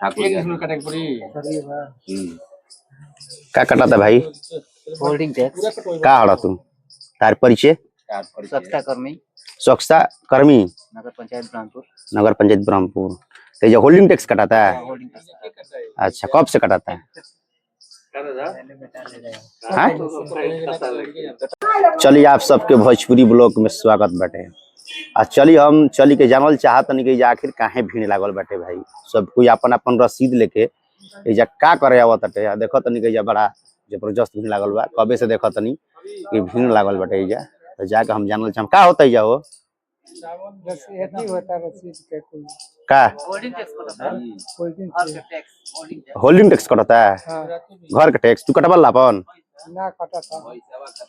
का कटा था भाई? होल्डिंग टैक्स का हड़ा तू तार परिचय? स्वच्छता कर्मी स्वच्छता कर्मी नगर पंचायत ब्रह्मपुर। नगर पंचायत ब्रह्मपुर। तो ये होल्डिंग टैक्स कटाता है? होल्डिंग टैक्स अच्छा, कब से कटाता है? हाँ? चलिए आप सबके भोजपुरी ब्लॉग में स्वागत बाटे। हम चली के जानल चाहतनी कि आखिर काहे भीड़ लागल बाटे भाई। सब कोई अपन अपन रसीद लेके एजा का करे आवत बाटे। देखो तनी कि बड़ा जबरदस्त भीड़ लागल बा। कबे से देखो तनी कि भीड़ लागल बाटे एजा। तो जाके हम जानल चाह का होता है हो का होल्डिंग टैक्स कटता है? घर के टैक्स तू कटबल अपन ना कटा था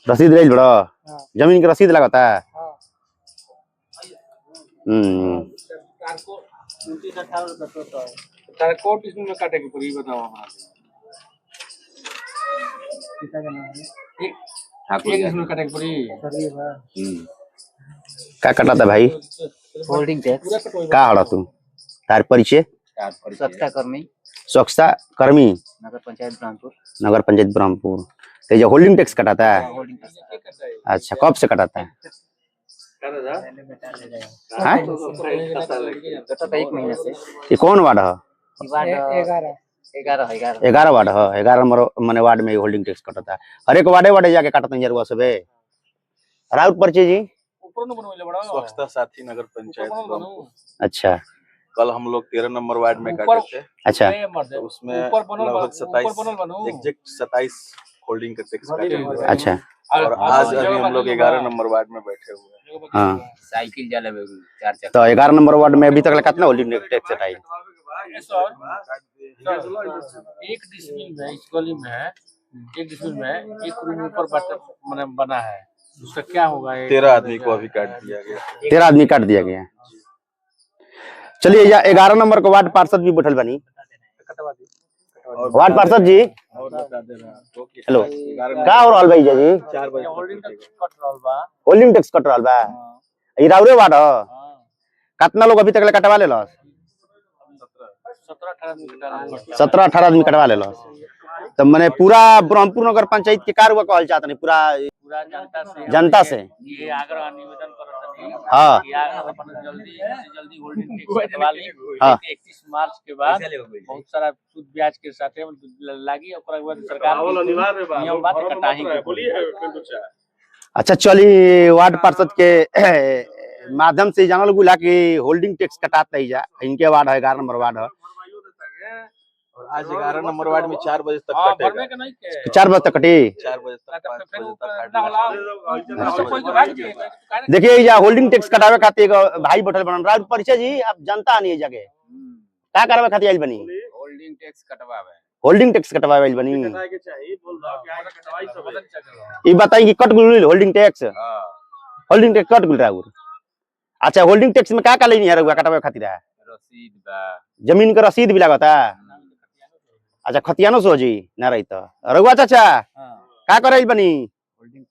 रसीद ले बड़ा जमीन के रसीद लगता है। कोर्ट इसमें काटे की पूरी बताओ हमारा पिता का नाम है एक इसमें काटे की पूरी का कटा था भाई? होल्डिंग टैक्स का हड़ा तू तार परिचय? स्वच्छता कर्मी स्वच्छता कर्मी नगर पंचायत ब्रह्मपुर। नगर पंचायत ब्रह्मपुर। तो ये होल्डिंग टैक्स कटाता है? होल्डिंग टैक्स अच्छा, कब से कटाता है? हाँ? एक महीने से। ये कौन वार्ड है? 11 वार्ड है। 11 नंबर मैंने वार्ड में होल्डिंग टैक्स कटता है। हर एक वार्डे जाके काटते हैं जरूर सबे। राउत परिचय जी? स्वच्छता साथी नगर पंचायत ब्रह्मपुर। अच्छा, कल हम लोग 13 नंबर वार्ड में काटे थे। अच्छा, तो उसमें लगभग 27 होल्डिंग का टैक्स काटे हुए हैं। अच्छा। और आज अभी हम लोग 11 नंबर वार्ड में बैठे हुए हैं। हाँ, साइकिल जाला चार चक्का। तो 11 नंबर वार्ड में अभी तक कितना होल्डिंग टैक्स कटाई? एक डिस्ट्रिक्ट में इस गली में है एक डिस्ट्रिक्ट में एक रूम ऊपर बना है उसका क्या होगा? 13 आदमी को अभी काट दिया गया। 13 आदमी काट दिया गया। चलिए 11 नंबर को वार्ड पार्षद भी बैठल बनी। वार्ड पार्षद जी हेलो, का हो रहा भाई जी? 4 बजे होल्डिंग टैक्स कट रहा बा। ई राउरे वार्ड है? कितना लोग अभी तक कटवा ले? 17-18 आदमी कटवा ले। तो मैंने पूरा ब्रह्मपुर नगर पंचायत के कार्य कहल चाहत नहीं पूरा जनता से ये आग्रह निवेदन करत हाँ जल्दी जल्दी होल्डिंग टैक्स कटवा ली। हाँ। 31 मार्च के बाद बहुत सारा सूद ब्याज के साथ लागी ओकरा बाद सरकार नियम बात कटाही के। अच्छा, चलिए वार्ड पार्षद के माध्यम से जानल गुला कि होल्डिंग टैक्स कटाता ही जा। इनके वार्ड है 11 नंबर वार्ड है। और आज 11 नंबर वार्ड में 4 बजे तक कटेगा। 4 बजे तक कटी? 4 बजे तक 5 बजे तक। देखिए ये होल्डिंग टैक्स कटावे खातिर भाई बैठल बन रहा परिचय जी। आप जनता नहीं जगह का करवे खातिर आइल बनी? होल्डिंग टैक्स कटवावे। होल्डिंग टैक्स कटवावे आइल बनी। ये बताइए कि कट गुल होल्डिंग टैक्स? होल्डिंग टैक्स कट गुल रहा। अच्छा, होल्डिंग टैक्स में का लेनी है कटवावे खातिर? रसीद बा, जमीन का रसीद भी लगता है? अच्छा, खतियानो सो जी ना रही तो रघुआ चाचा का करे बनी? होल्डिंग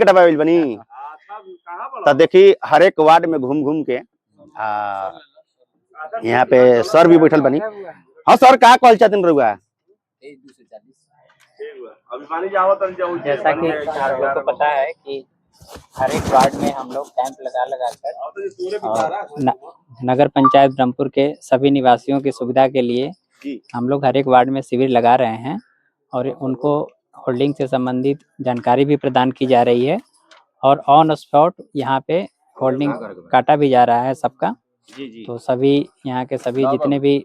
कटवावे बनी। तो देखी हर एक वार्ड में घूम घूम के यहाँ पे सर भी बैठल बनी। हाँ सर, का कहल चाहते रघुआ? जैसा कि आप लोग को पता है कि हर एक वार्ड में हम लोग कैंप लगा कर नगर पंचायत ब्रह्मपुर के सभी निवासियों की सुविधा के लिए हम लोग हर एक वार्ड में शिविर लगा रहे हैं और उनको होल्डिंग से संबंधित जानकारी भी प्रदान की जा रही है और ऑन स्पॉट यहाँ पे होल्डिंग काटा भी जा रहा है सबका। तो सभी यहाँ के सभी जितने भी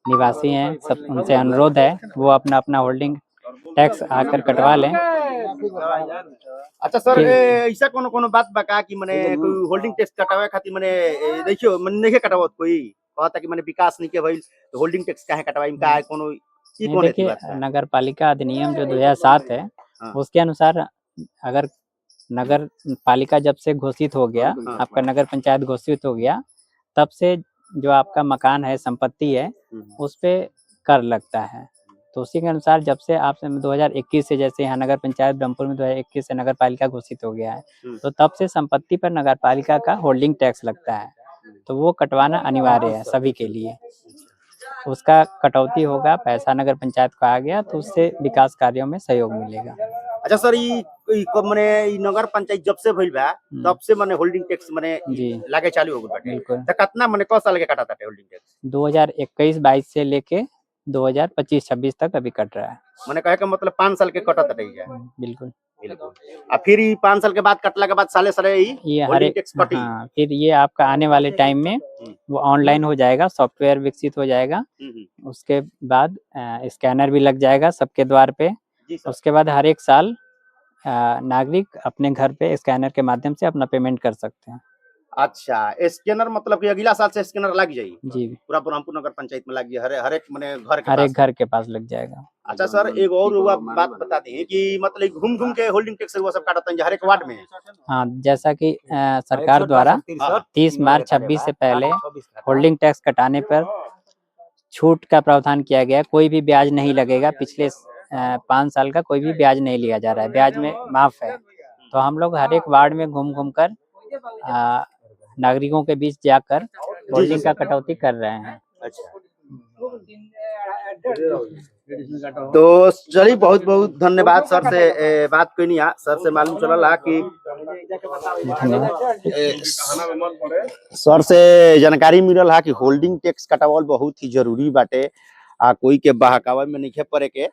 निवासी हैं सब उनसे अनुरोध है वो अपना अपना होल्डिंग टैक्स आकर कटवा लें। अच्छा सर, ऐसा कोनो बात बका कि मने कोई होल्डिंग टैक्स कटावे खातिर मने देखियो मने नहीं कटावत कोई कहता कि मने विकास नहीं के भइल तो होल्डिंग टैक्स काहे कटवाई का है कोनो की कोन है बात? नगर पालिका अधिनियम जो 2007 है उसके अनुसार अगर नगर पालिका जब से घोषित हो गया, आपका नगर पंचायत घोषित हो गया, तब से जो आपका मकान है, संपत्ति है, उस पे कर लगता है। तो उसी के अनुसार जब से आप 2021 से जैसे यहाँ नगर पंचायत ब्रह्मपुर में 2021 से नगर पालिका घोषित हो गया है, तो तब से संपत्ति पर नगर पालिका का होल्डिंग टैक्स लगता है। तो वो कटवाना अनिवार्य है सभी के लिए। उसका कटौती होगा, पैसा नगर पंचायत को आ गया तो उससे विकास कार्यों में सहयोग मिलेगा। अच्छा सर, ई कब मने ई नगर पंचायत जब से भइल बा तब से मने होल्डिंग टैक्स मने जी लागे चालू हो गइल बाटे। बिल्कुल। त कितना मने क साल के काटा ताटे होल्डिंग टैक्स? 2021-22 से लेके 2025-26 तक अभी कट रहा है। मने कहे का मतलब 5 साल के कटत ताटे ई जा। बिल्कुल। बिल्कुल। आ फिर ई 5 साल के बाद कटला के बाद साले-साले ई ये हर होल्डिंग एक टैक्स कटी। हाँ, फिर ये आपका आने वाले टाइम में वो ऑनलाइन हो जाएगा, सॉफ्टवेयर विकसित हो जाएगा। उसके बाद स्कैनर भी लग जाएगा सबके द्वार पे। जी सर। उसके बाद हर एक साल नागरिक अपने घर पे स्कैनर के माध्यम से अपना पेमेंट कर सकते हैं। अच्छा, स्कैनर मतलब कि अगला साल से स्कैनर लग जाई। जी पूरा ब्रह्मपुर नगर पंचायत में लग गई, हर एक मने घर के हर पास। एक घर के पास लग जाएगा। अच्छा सर, एक और हुआ बात बता दी कि मतलब घूम-घूम के होल्डिंग टैक्स वो सब काटत हैं हर एक वार्ड में। हाँ, जैसा कि सरकार द्वारा 30 मार्च 26 से पहले होल्डिंग टैक्स कटाने पर छूट का प्रावधान किया गया है। कोई भी ब्याज नहीं लगेगा, पिछले 5 साल का कोई भी ब्याज नहीं लिया जा रहा है, ब्याज में माफ है। तो हम लोग हर एक वार्ड में घूम कर नागरिकों के बीच जाकर होल्डिंग का कटौती कर रहे हैं। अच्छा, तो चलिए बहुत बहुत धन्यवाद सर से बात कइनी है। सर से मालूम चलल है कि सर से जानकारी मिलल है कि होल्डिंग टैक्स कटावल बहुत ही जरूरी बाटे। कोई के बहकावे में नहीं पड़े के।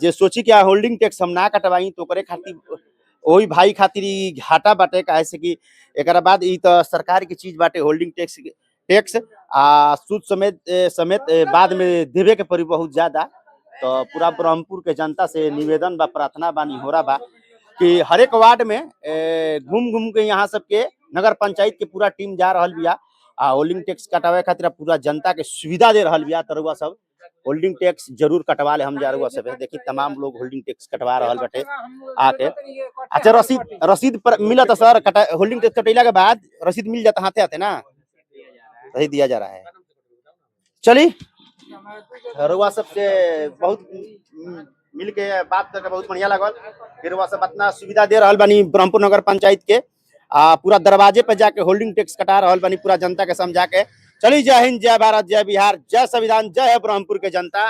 जे सोची कि होल्डिंग टैक्स हम ना कटवाई तो करे खातिर ओही भाई खातिर ई घाटा बाटे, काहे से कि एकरा बाद ई तो सरकार की चीज बाटे होल्डिंग टैक्स सूद समेत बाद में देवे के पड़ी बहुत ज्यादा। तो पूरा ब्रह्मपुर के जनता से निवेदन बा, प्रार्थना बा, निहोरा बा कि हर एक वार्ड में घूम के यहाँ सबके नगर पंचायत के पूरा टीम जा रहल बिया होल्डिंग टैक्स कटावे खातिर पूरा जनता के सुविधा दे रहल बिया। तरुआ सब होल्डिंग टैक्स जरूर कटवा ले, हम जारुआ सब देखी तमाम लोग होल्डिंग टैक्स कटवा रहल बाटे आके। अच्छा, रसीद पर मिलत सर होल्डिंग टैक्स कटैला के बाद रसीद मिल जाता हाथे हाथे ना, सही दिया जा रहा है। चलिए रउआ सबसे बहुत मिल के बात करके बहुत बढ़िया लगल। फिर रउआ सब अपना सुविधा दे रहल बानी ब्रह्मपुर नगर पंचायत के पूरा दरवाजे पे जाके होल्डिंग टैक्स कटा रहल बानी पूरा जनता के समझा के। चलिए, जय हिंद, जय भारत, जय बिहार, जय संविधान, जय है ब्रह्मपुर के जनता।